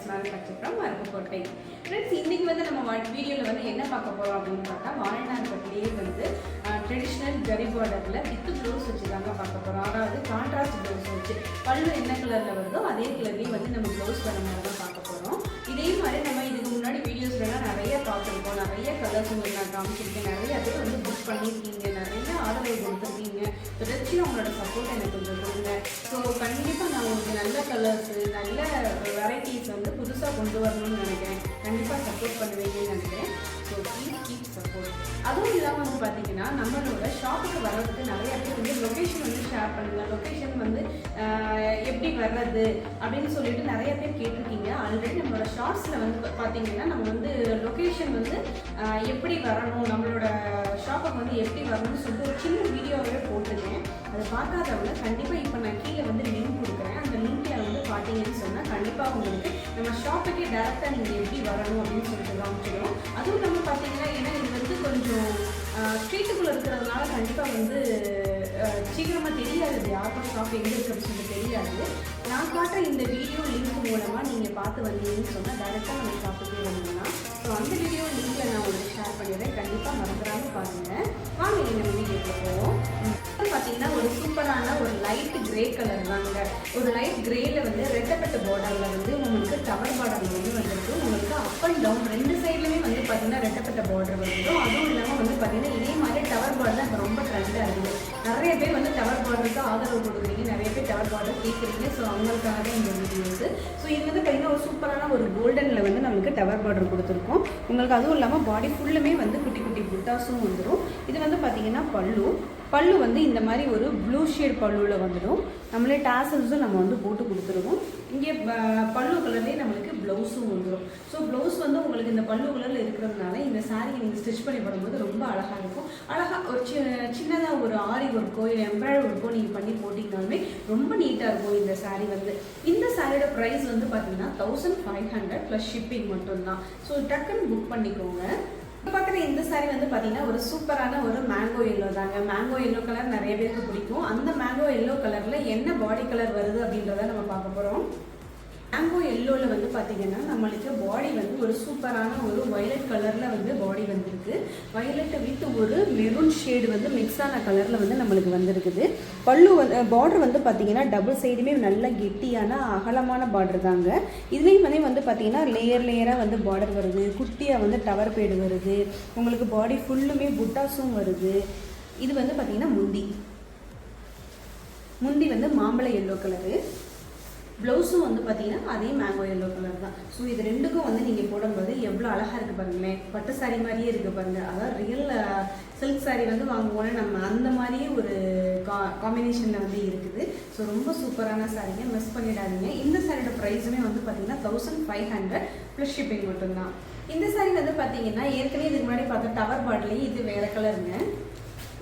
Textiles manufacturer from Arupakottai. Friends, இன்னைக்கு வந்து நம்ம வீடியோல வந்து என்ன பார்க்க போறோம் அப்படின்னு பார்த்தா வாழைநார்பட்டிலேயே வந்து ட்ரெடிஷனல் ஜரி பார்டர்ல வித் ப்ளவுஸ் வச்சு தாங்க பார்க்க போறோம். அதாவது கான்ட்ராஸ்ட் ப்ளவுஸ் வச்சு பல்லு என்ன கலர்ல வருதோ அதே கலர்லயே வந்து நம்ம ப்ளவுஸ் வர மாதிரி தான் பார்க்க போறோம். இதே மாதிரி நம்ம இதுக்கு முன்னாடி வீடியோஸ்லாம் நிறைய பார்த்துருக்கோம், நிறைய கலர்ஸ் உங்களுக்கு நான் காமிச்சிருக்கேன், நிறைய பேர் வந்து புக் பண்ணியிருக்கீங்க, நிறைய ஆதரவு கொடுத்துருக்கீங்க. தொடர்ச்சியாக உங்களோட சப்போர்ட் எனக்கு கொஞ்சம் கொடுங்க. ஸோ கண்டிப்பாக நான் உங்களுக்கு நல்ல கலர்ஸ் நல்ல வெரைட்டிஸ் வந்து புதுசாக கொண்டு வரணும்னு நினைக்கிறேன். கண்டிப்பாக சப்போர்ட் பண்ணுவீங்கன்னு நினைக்கிறேன். So please keep support. அதுவும் இல்லாமல் வந்து பார்த்தீங்கன்னா நம்மளோட ஷாப்புக்கு வர்றதுக்கு நிறைய பேர் வந்து லொக்கேஷன் வந்து ஷேர் பண்ணுங்கள், லொக்கேஷன் வந்து எப்படி வர்றது அப்படின்னு சொல்லிட்டு நிறைய பேர் கேட்டிருக்கீங்க. ஆல்ரெடி நம்மளோட ஷார்ட்ஸில் வந்து பார்த்தீங்கன்னா நம்ம வந்து லொக்கேஷன் வந்து எப்படி வரணும், நம்மளோட ஷாப்புக்கு வந்து எப்படி வரணும்னு சொல்லிட்டு ஒரு சின்ன வீடியோவே போட்டிருக்கேன். அதை பார்க்காதவங்க கண்டிப்பாக இப்போ நான் கீழே வந்து லிங்க் கொடுக்குறேன். அந்த லிங்க்கில் வந்து பார்த்தீங்கன்னு சொன்னால் கண்டிப்பாக உங்களுக்கு நம்ம ஷாப்புக்கே டேரெக்டாக நீங்கள் எப்படி வரணும் அப்படின்னு சொல்லிட்டு காமிச்சிடும். அதுவும் நம்ம பார்த்தீங்கன்னா ஏன்னா இது வந்து கொஞ்சம் ஸ்ட்ரீட்டுக்குள்ளே இருக்கிறதுனால கண்டிப்பாக வந்து சீக்கிரமாக தெரியாது, யாருக்கும் ஷாப் எங்கே இருக்குன்னு சொல்லி தெரியாது. நான் காட்டுற இந்த வீடியோ லிங்க் மூலமாக நீங்கள் பார்த்து வந்தீங்கன்னு சொன்னால் டேரெக்டாக நம்ம ஷாப்புக்கே வந்தீங்கன்னா ஸோ அந்த வீடியோ லிங்க்கில் நான் உங்களுக்கு ஷேர் பண்ணிடுறேன். கண்டிப்பாக மறந்துடாமல் பாருங்கள். வாங்க நம்ம வீடியோக்கு போவோம். பார்த்தீங்கன்னா ஒரு சூப்பரான ஒரு லைட் கிரே கலர் தாங்க. ஒரு லைட் கிரேல வந்து ரெட்டப்பட்ட பார்டரில் வந்து உங்களுக்கு டவர் பார்டரில் வந்து வந்துருக்கு. உங்களுக்கு அப் அண்ட் டவுன் ரெண்டு சைட்லையுமே வந்து பார்த்தீங்கன்னா ரெட்டப்பட்ட பார்டர் வந்துடும். அதுவும் இல்லாமல் வந்து பார்த்தீங்கன்னா இதே மாதிரி டவர் பார்டர் தான் இப்போ ரொம்ப ட்ரெண்டாக இருக்குது. நிறைய பேர் வந்து டவர் பார்டருக்கு ஆதரவு கொடுக்குறீங்க, நிறைய பேர் டவர் பார்டர் கேட்குறீங்க. ஸோ அவங்களுக்காக தான் இந்த வீடியோஸ். ஸோ இது வந்து பார்த்தீங்கன்னா ஒரு சூப்பரான ஒரு கோல்டனில் வந்து நம்மளுக்கு டவர் பார்டர் கொடுத்துருக்கோம். உங்களுக்கு அதுவும் இல்லாமல் பாடி ஃபுல்லுமே வந்து குட்டி குட்டி புட்டாஸும் வந்துடும். இது வந்து பார்த்தீங்கன்னா பல்லு வந்து இந்த மாதிரி ஒரு ப்ளூ ஷேட் பல்லுவில் வந்துடும். நம்மளே டாசல்ஸும் நம்ம வந்து போட்டு கொடுத்துருவோம். இங்கே பல்லு கலர்லேயே நம்மளுக்கு ப்ளவுஸும் வந்துடும். ஸோ ப்ளவுஸ் வந்து உங்களுக்கு இந்த பல்லு கலரில் இருக்கிறதுனால இந்த சாரீ நீங்கள் ஸ்டிச் பண்ணி போடும்போது ரொம்ப அழகாக இருக்கும். அழகாக ஒரு சின்னதாக ஒரு ஆரி ஒர்க்கோ இல்லை எம்ப்ராய்டரி ஒர்க்கோ நீங்கள் பண்ணி போட்டிங்கனாலுமே ரொம்ப நீட்டாக இருக்கும் இந்த சாரீ வந்து. இந்த சாரியோட ப்ரைஸ் வந்து பார்த்தீங்கன்னா 1500 ப்ளஸ் ஷிப்பிங் மட்டும்தான். ஸோ டக்குன்னு புக் பண்ணிக்கோங்க. பார்க்குற இந்த சாரீ வந்து பார்த்தீங்கன்னா ஒரு சூப்பரான ஒரு மேங்கோ எல்லோ தாங்க. மேங்கோ எல்லோ கலர் நிறைய பேருக்கு பிடிக்கும். அந்த மேங்கோ எல்லோ கலரில் என்ன பாடி கலர் வருது அப்படின்றத நம்ம பார்க்க போகிறோம். மேங்கோ எல்லோவில் வந்து பார்த்தீங்கன்னா நம்மளுக்கு பாடி வந்து ஒரு சூப்பரான ஒரு வயலட் கலரில் வந்து பாடி வந்திருக்கு. வயலட்டை வித் ஒரு மெரூன் ஷேடு வந்து மிக்ஸ் ஆன கலரில் வந்து நம்மளுக்கு வந்திருக்குது. பல்லு வந்து பார்டர் வந்து பார்த்தீங்கன்னா டபுள் சைடுமே நல்ல கெட்டியான அகலமான பார்டர் தாங்க. இதுலேயும் வந்து பார்த்தீங்கன்னா லேயராக வந்து பார்டர் வருது, குட்டியாக வந்து டவர் பேடு வருது, உங்களுக்கு பாடி ஃபுல்லுமே புட்டாஸும் வருது. இது வந்து பார்த்தீங்கன்னா முந்தி வந்து மாம்பழ எல்லோ கலரு, ப்ளவுஸும் வந்து பார்த்தீங்கன்னா அதே மேங்கோ எல்லோ கலர் தான். ஸோ இது ரெண்டுக்கும் வந்து நீங்கள் போடும்போது எவ்வளோ அழகாக இருக்குது பாருங்களேன். பட்டு சாரீ மாதிரியே இருக்குது பாருங்கள். அதாவது ரியல் சில்க் சாரீ வந்து வாங்குவோன்னு நம்ம அந்த மாதிரியே ஒரு காம்பினேஷனில் வந்து இருக்குது. ஸோ ரொம்ப சூப்பரான சாரீங்க, மிஸ் பண்ணிடாதீங்க. இந்த சாரியோட ப்ரைஸுமே வந்து பார்த்தீங்கன்னா 1500 ப்ளஸ் ஷிப்பிங் மட்டும்தான். இந்த சாரீ வந்து பார்த்தீங்கன்னா ஏற்கனவே இதுக்கு முன்னாடி பார்த்த டவர் பாட்டிலேயே இது வேறு கலருங்க.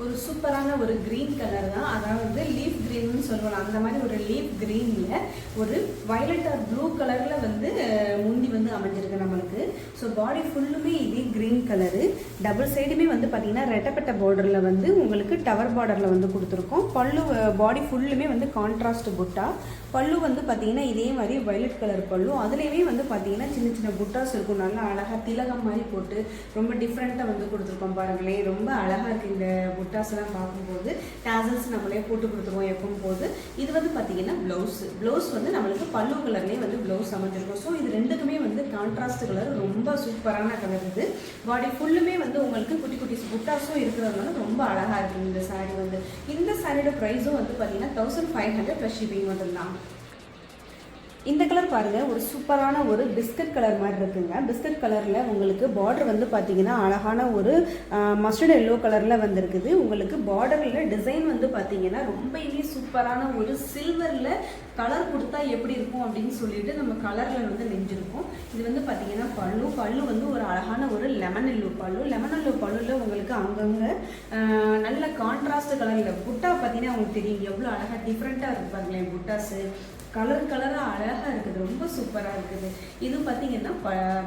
ஒரு சூப்பரான ஒரு க்ரீன் கலர் தான், அதாவது லீஃப் க்ரீன்னு சொல்லுவாங்க. அந்த மாதிரி ஒரு லீஃப் க்ரீனில் ஒரு வயலட் ஆர் ப்ளூ கலரில் வந்து முந்தி வந்து அமைஞ்சிருக்கு நம்மளுக்கு. ஸோ பாடி ஃபுல்லுமே இதே க்ரீன் கலரு. டபுள் சைடுமே வந்து பார்த்தீங்கன்னா ரெட்டப்பட்ட பார்டரில் வந்து உங்களுக்கு டவர் பார்டரில் வந்து கொடுத்துருக்கோம். பல்லு பாடி ஃபுல்லுமே வந்து கான்ட்ராஸ்ட் புட்டா. பல்லு வந்து பார்த்தீங்கன்னா இதே மாதிரி வயலட் கலர் பல்லு. அதுலேயுமே வந்து பார்த்தீங்கன்னா சின்ன சின்ன புட்டாஸ் இருக்கும். நல்லா அழகாக திலகம் மாதிரி போட்டு ரொம்ப டிஃப்ரெண்ட்டாக வந்து கொடுத்துருக்கோம் பாருங்களேன். ரொம்ப அழகாக இருக்குது இந்த புட்டாஸ்லாம் பார்க்கும்போது. டாசல்ஸ் நம்மளே போட்டு கொடுத்துருவோம் எப்பவும் போது. இது வந்து பார்த்தீங்கன்னா ப்ளவுஸ் வந்து நம்மளுக்கு பல்லு கலர்லேயே வந்து ப்ளவுஸ் அமைஞ்சிருக்கும். ஸோ இது ரெண்டுக்குமே வந்து கான்ட்ராஸ்ட் கலர், ரொம்ப சூப்பரான கலர் இது. பாடி ஃபுல்லுமே வந்து உங்களுக்கு குட்டி குட்டி புட்டாஸும் இருக்கிறதுனால ரொம்ப அழகாக இருக்குது இந்த சாரீ வந்து. இந்த சாரியோட ப்ரைஸும் வந்து பார்த்தீங்கன்னா 1500 ப்ளஸ் ஷிப்பிங் மட்டும்தான். இந்த கலர் பாருங்கள், ஒரு சூப்பரான ஒரு பிஸ்கட் கலர் மாதிரி இருக்குங்க. பிஸ்கட் கலரில் உங்களுக்கு பார்டர் வந்து பார்த்தீங்கன்னா அழகான ஒரு மஸ்டர்ட் எல்லோ கலரில் வந்திருக்குது. உங்களுக்கு பார்டரில் டிசைன் வந்து பார்த்தீங்கன்னா ரொம்பவே சூப்பரான ஒரு சில்வரில் கலர் கொடுத்தா எப்படி இருக்கும் அப்படின்னு சொல்லிட்டு நம்ம கலரில் வந்து நெஞ்சிருக்கும். இது வந்து பார்த்தீங்கன்னா பல்லு வந்து ஒரு அழகான ஒரு லெமன் எல்லோ பல்லுல உங்களுக்கு அங்கங்கே நல்ல கான்ட்ராஸ்ட் கலரில் புட்டா பார்த்தீங்கன்னா உங்களுக்கு தெரியும் எவ்வளோ அழகாக டிஃப்ரெண்ட்டாக இருக்கு பாருங்களேன் புட்டாஸு. கலர் கலராக அழகாக இருக்குது, ரொம்ப சூப்பராக இருக்குது. இது பார்த்தீங்கன்னா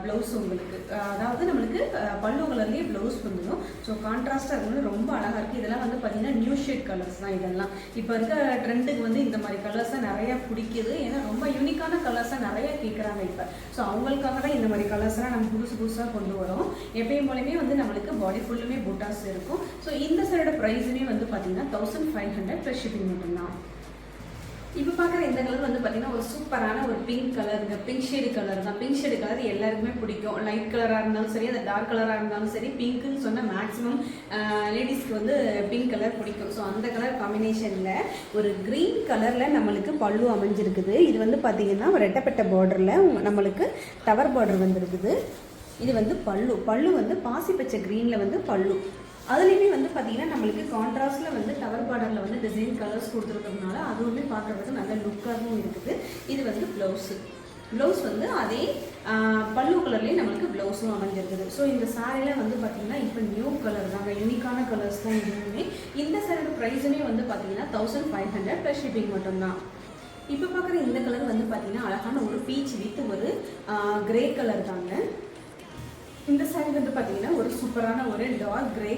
ப்ளவுஸ் உங்களுக்கு, அதாவது நம்மளுக்கு பல்லு கலர்லேயே ப்ளவுஸ் வந்துடும். ஸோ கான்ட்ராஸ்டாக இருக்கணும், ரொம்ப அழகாக இருக்குது. இதெல்லாம் வந்து பார்த்தீங்கன்னா நியூ ஷேட் கலர்ஸ் தான் இதெல்லாம். இப்போ இருக்க ட்ரெண்டுக்கு வந்து இந்த மாதிரி கலர்ஸாக நிறையா பிடிக்குது, ஏன்னா ரொம்ப யூனிக்கான கலர்ஸாக நிறைய கேட்குறாங்க இப்போ. ஸோ அவங்களுக்காக தான் இந்த மாதிரி கலர்ஸ்லாம் நம்ம புதுசாக கொண்டு வரோம். எப்பயும் போலவே வந்து நம்மளுக்கு பாடி ஃபுல்லுமே புட்டாஸ் இருக்கும். ஸோ இந்த சைடோட ப்ரைஸுமே வந்து பார்த்தீங்கன்னா 1500 ப்ளஸ் ஷிப்பிங் மட்டும்தான். இப்போ பார்க்குற இந்த கலர் வந்து பார்த்தீங்கன்னா ஒரு சூப்பரான ஒரு பிங்க் கலருங்க, பிங்க் ஷேடு கலர் தான். பிங்க் ஷேடு கலர் எல்லாருக்குமே பிடிக்கும். லைட் கலராக இருந்தாலும் சரி, அது டார்க் கலராக இருந்தாலும் சரி, பிங்க்குன்னு சொன்னால் மேக்ஸிமம் லேடிஸ்க்கு வந்து பிங்க் கலர் பிடிக்கும். ஸோ அந்த கலர் காம்பினேஷனில் ஒரு க்ரீன் கலரில் நம்மளுக்கு பல்லு அமைஞ்சிருக்குது. இது வந்து பார்த்தீங்கன்னா ஒரு ரெட்டப்பட்ட பார்டரில் நம்மளுக்கு டவர் பார்டர் வந்துருக்குது. இது வந்து பல்லு வந்து பாசி பச்சை க்ரீனில் வந்து பல்லு. அதுலேயுமே வந்து பார்த்தீங்கன்னா நம்மளுக்கு கான்ட்ராஸ்டில் வந்து டவர் பார்டரில் வந்து டிசைன் கலர்ஸ் கொடுத்துருக்கிறதுனால அதுவுமே பார்க்குறதுக்கு நல்ல லுக்காகவும் இருக்குது. இது வந்து ப்ளவுஸ் வந்து அதே பல்லு கலர்லேயே நம்மளுக்கு ப்ளவுஸும் அமைஞ்சிருக்குது. ஸோ இந்த சாரியில் வந்து பார்த்தீங்கன்னா இப்போ நியூ கலர் தாங்க, யூனிக்கான கலர்ஸ் தான் இதுவுமே. இந்த சாரியோட ப்ரைஸுமே வந்து பார்த்தீங்கன்னா 1500 ப்ளஸ் ஷிப்பிங் மட்டும்தான். இப்போ பார்க்குற இந்த கலர் வந்து பார்த்தீங்கன்னா அழகான ஒரு பீச் வித் ஒரு கிரே கலர் தாங்க. இந்த சாரி வந்து பார்த்தீங்கன்னா ஒரு சூப்பரான ஒரு டார்க் கிரே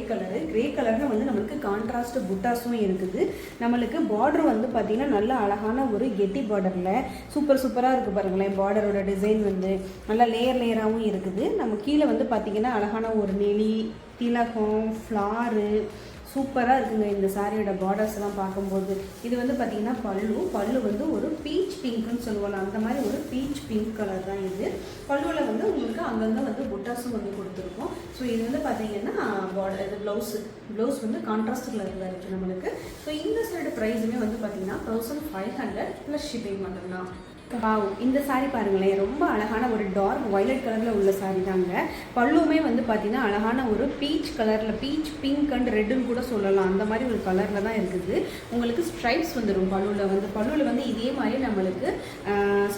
கலரில் வந்து நம்மளுக்கு கான்ட்ராஸ்ட் புட்டாஸும் இருக்குது. நம்மளுக்கு பார்டர் வந்து பார்த்தீங்கன்னா நல்ல அழகான ஒரு கெட்டி பார்டரில் சூப்பராக இருக்குது பாருங்களேன். பார்டரோட டிசைன் வந்து நல்லா லேயராகவும் இருக்குது. நம்ம கீழே வந்து பார்த்தீங்கன்னா அழகான ஒரு நெளி, திலகம், ஃப்ளாரு சூப்பராக இருக்குங்க இந்த சாரியோட பார்டர்ஸ்லாம் பார்க்கும்போது. இது வந்து பார்த்தீங்கன்னா பல்லு வந்து ஒரு பீச் பிங்க்குன்னு சொல்லுவாங்க, அந்த மாதிரி ஒரு பீச் பிங்க் கலர் தான் இது. பல்லுவில் வந்து உங்களுக்கு அங்கங்கே வந்து புட்டாஸும் வந்து கொடுத்துருக்கோம். ஸோ இது வந்து பார்த்தீங்கன்னா பார்டர், இது ப்ளவுஸ் வந்து கான்ட்ராஸ்ட் கலரில் இருக்குது நம்மளுக்கு. ஸோ இந்த சைடு ப்ரைஸுமே வந்து பார்த்தீங்கன்னா 1500 ப்ளஸ் ஷிப்பிங் மட்டும்தான். இந்த சாரி பாருங்களேன், ரொம்ப அழகான ஒரு டார்க் வயலட் கலரில் உள்ள சாரி தாங்க. பல்லுமே வந்து பார்த்தீங்கன்னா அழகான ஒரு பீச் கலரில், பீச் பிங்க் அண்ட் ரெட்டுன்னு கூட சொல்லலாம், அந்த மாதிரி ஒரு கலரில் தான் இருக்குது. உங்களுக்கு ஸ்ட்ரைப்ஸ் வந்துடும் பல்லுவில் வந்து இதே மாதிரி நம்மளுக்கு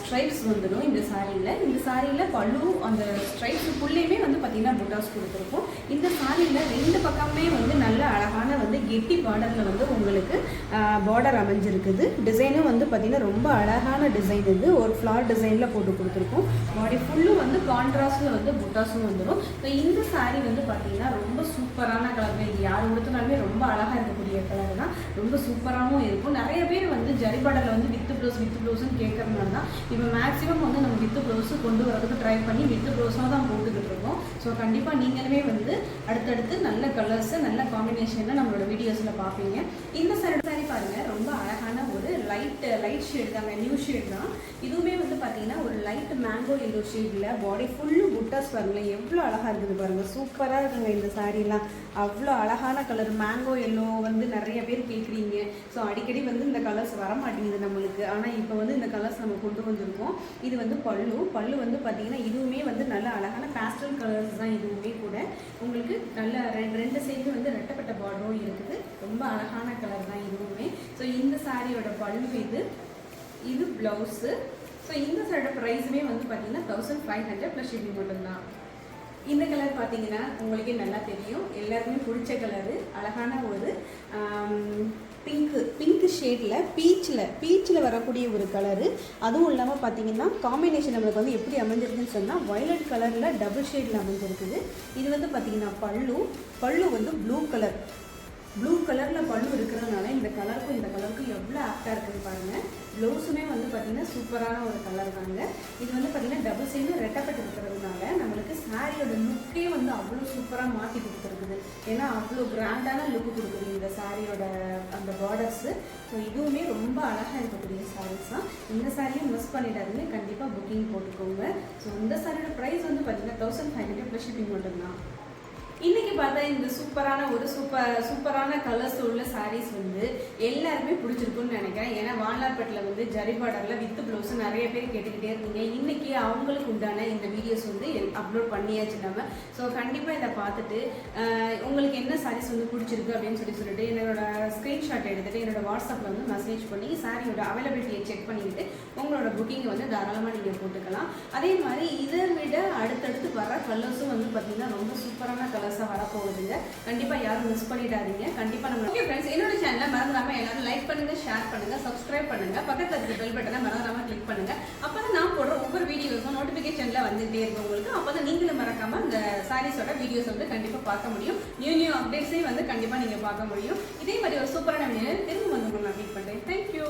ஸ்ட்ரைப்ஸ் வந்துடும் இந்த சாரியில் பல்லு அந்த ஸ்ட்ரைப்ஸுக்குள்ளேயுமே வந்து பார்த்தீங்கன்னா புட்டாஸ் கொடுத்துருக்கும். இந்த சாரியில் ரெண்டு பக்கமே வந்து நல்ல அழகான வந்து கெட்டி பார்டரில் வந்து உங்களுக்கு பார்டர் அமைஞ்சிருக்குது. டிசைனும் வந்து பார்த்தீங்கன்னா ரொம்ப அழகான டிசைன். இது ஒரு ஃப்ளார் டிசைனில் போட்டு கொடுத்துருக்கோம். பாடி ஃபுல்லும் வந்து கான்ட்ராஸ்டில் வந்து புட்டாஸும் வந்துடும். ஸோ இந்த சாரீ வந்து பார்த்தீங்கன்னா ரொம்ப சூப்பரான கலர். இது யார் கொடுத்தனாலுமே ரொம்ப அழகாக இருக்கக்கூடிய கலர் தான், ரொம்ப சூப்பராகவும் இருக்கும். நிறைய பேர் வந்து ஜரி பார்டரில் வந்து வித் ப்ளவுஸ்ன்னு கேட்கறதுனால தான் இப்போ மேக்ஸிமம் வந்து நம்ம வித் ப்ளவுஸு கொண்டு வரதுக்கு ட்ரை பண்ணி வித் ப்ளவுஸாக தான் போட்டுக்கிட்டு இருக்கோம். ஸோ கண்டிப்பாக நீங்களுமே வந்து அடுத்தடுத்து நல்ல கலர்ஸு நல்ல காம்பினேஷனில் நம்மளோட வீடியோஸில் பார்ப்பீங்க. இந்த சாரி பாருங்கள், ரொம்ப அழகான ஒரு லைட் ஷேட் தாங்க, நியூ ஷேட் தான். இதுவுமே வந்து பார்த்தீங்கன்னா ஒரு லைட் மேங்கோ எல்லோ ஷேடில் பாடி ஃபுல்லு புட்டாஸ் பாருங்களேன், எவ்வளோ அழகாக இருக்குது பாருங்கள். சூப்பராக இருக்குங்க இந்த சாரீலாம், அவ்வளோ அழகான கலர். மேங்கோ எல்லோ வந்து நிறைய பேர் கேட்குறீங்க. ஸோ அடிக்கடி வந்து இந்த கலர்ஸ் வர மாட்டேங்குது நம்மளுக்கு, ஆனால் இப்போ வந்து இந்த கலர்ஸ் நம்ம கொண்டு வந்திருக்கோம். இது வந்து பல்லு வந்து பார்த்தீங்கன்னா இதுவுமே வந்து நல்ல அழகான பேஸ்டல் கலர்ஸ் தான். இதுவுமே கூட உங்களுக்கு நல்ல ரெண்டு சைடு வந்து ரெட்டப்பட்ட பார்டரும் இருக்குது. ரொம்ப அழகான கலர் தான் இதுவுமே. ஸோ இந்த சாரியோட பல்லு இது ப்ளவுஸு. ஸோ இந்த சைடோட ப்ரைஸுமே வந்து பார்த்தீங்கன்னா 1500 ப்ளஸ் ஷிப்பிங் மட்டும்தான். இந்த கலர் பார்த்தீங்கன்னா உங்களுக்கே நல்லா தெரியும், எல்லாருக்குமே பிடிச்ச கலரு. அழகான ஒரு பிங்க் ஷேடில் பீச்சில் வரக்கூடிய ஒரு கலரு. அதுவும் இல்லாமல் பார்த்தீங்கன்னா காம்பினேஷன் நம்மளுக்கு வந்து எப்படி அமைஞ்சிருக்குன்னு சொன்னால் வயலட் கலரில் டபுள் ஷேடில் அமைஞ்சிருக்குது. இது வந்து பார்த்தீங்கன்னா பல்லு வந்து ப்ளூ கலரில் பல்லு இருக்கிறதுனால இந்த கலருக்கும் எவ்வளோ ஆப்டாக இருக்குதுன்னு பாருங்கள். ப்ளவுஸுமே வந்து பார்த்திங்கன்னா சூப்பரான ஒரு கலர் தாங்க. இது வந்து பார்த்திங்கன்னா டபுள் சைடு ரெட்டப்பட்டு இருக்கிறதுனால நம்மளுக்கு சாரியோட லுக்கே வந்து அவ்வளோ சூப்பராக மாற்றி கொடுத்துருக்குது. ஏன்னா அவ்வளோ கிராண்டான லுக்கு கொடுக்குது இந்த சாரியோட அந்த பார்டர்ஸு. ஸோ இதுவுமே ரொம்ப அழகாக இருக்கக்கூடிய சாரீஸ் தான். இந்த சாரியும் மிஸ் பண்ணிடாதீங்க, கண்டிப்பாக புக்கிங் போட்டுக்கோங்க. ஸோ இந்த சாரியோட ப்ரைஸ் வந்து பார்த்திங்கன்னா 1500 ப்ளஸ் ஷிப்பிங் மட்டும்தான். இன்றைக்கி பார்த்தா இந்த சூப்பரான கலர்ஸ் உள்ள சாரீஸ் வந்து எல்லாருமே பிடிச்சிருக்குன்னு நினைக்கிறேன். ஏன்னா வான்லார்பேட்டில் வந்து ஜரி பார்டரில் வித் ப்ளவுஸ் நிறைய பேர் கேட்டுக்கிட்டே இருந்தீங்க. இன்றைக்கி அவங்களுக்கு உண்டான இந்த வீடியோஸ் வந்து அப்லோட் பண்ணியாச்சு நம்ம. ஸோ கண்டிப்பாக இதை பார்த்துட்டு உங்களுக்கு என்ன சாரீஸ் வந்து பிடிச்சிருக்கு அப்படின்னு சொல்லிட்டு என்னோட ஸ்க்ரீன்ஷாட் எடுத்துகிட்டு என்னோட வாட்ஸ்அப்பில் வந்து மெசேஜ் பண்ணி சாரியோட அவைலபிலிட்டியை செக் பண்ணிக்கிட்டு உங்களோட புக்கிங்கை வந்து தாராளமாக நீங்கள் போட்டுக்கலாம். அதே மாதிரி இதை விட அடுத்தடுத்து வர கலர்ஸும் வந்து பார்த்தீங்கன்னா ரொம்ப சூப்பரான கலர்ஸாக வரப்போகுதுங்க. கண்டிப்பாக யாரும் மிஸ் பண்ணிடாதீங்க. கண்டிப்பாக நம்ம ஓகே ஃப்ரெண்ட்ஸ், என்னோட சேனலை மறந்துடாமல் எல்லாரும் லைக் பண்ணுங்கள், ஷேர் பண்ணுங்கள், சப்ஸ்கிரைப் பண்ணுங்கள், பக்கத்தில் இருக்க பெல் பட்டனை மறந்துடாமல் கிளிக் பண்ணுங்கள். அப்போ தான் நான் போடுற ஒவ்வொரு வீடியோஸும் நோட்டிஃபிகேஷனில் வந்துகிட்டே இருக்கும் உங்களுக்கு. அப்போ தான் நீங்களும் மறக்காமல் இந்த சாரீஸோட வீடியோஸ் வந்து கண்டிப்பாக பார்க்க முடியும். நியூ அப்டேட்ஸையும் வந்து கண்டிப்பாக நீங்கள் பார்க்க முடியும். இதே மாதிரி ஒரு சூப்பரான வீடியோ திரும்ப வந்து நான் மீட் பண்ணுறேன். தேங்க்யூ.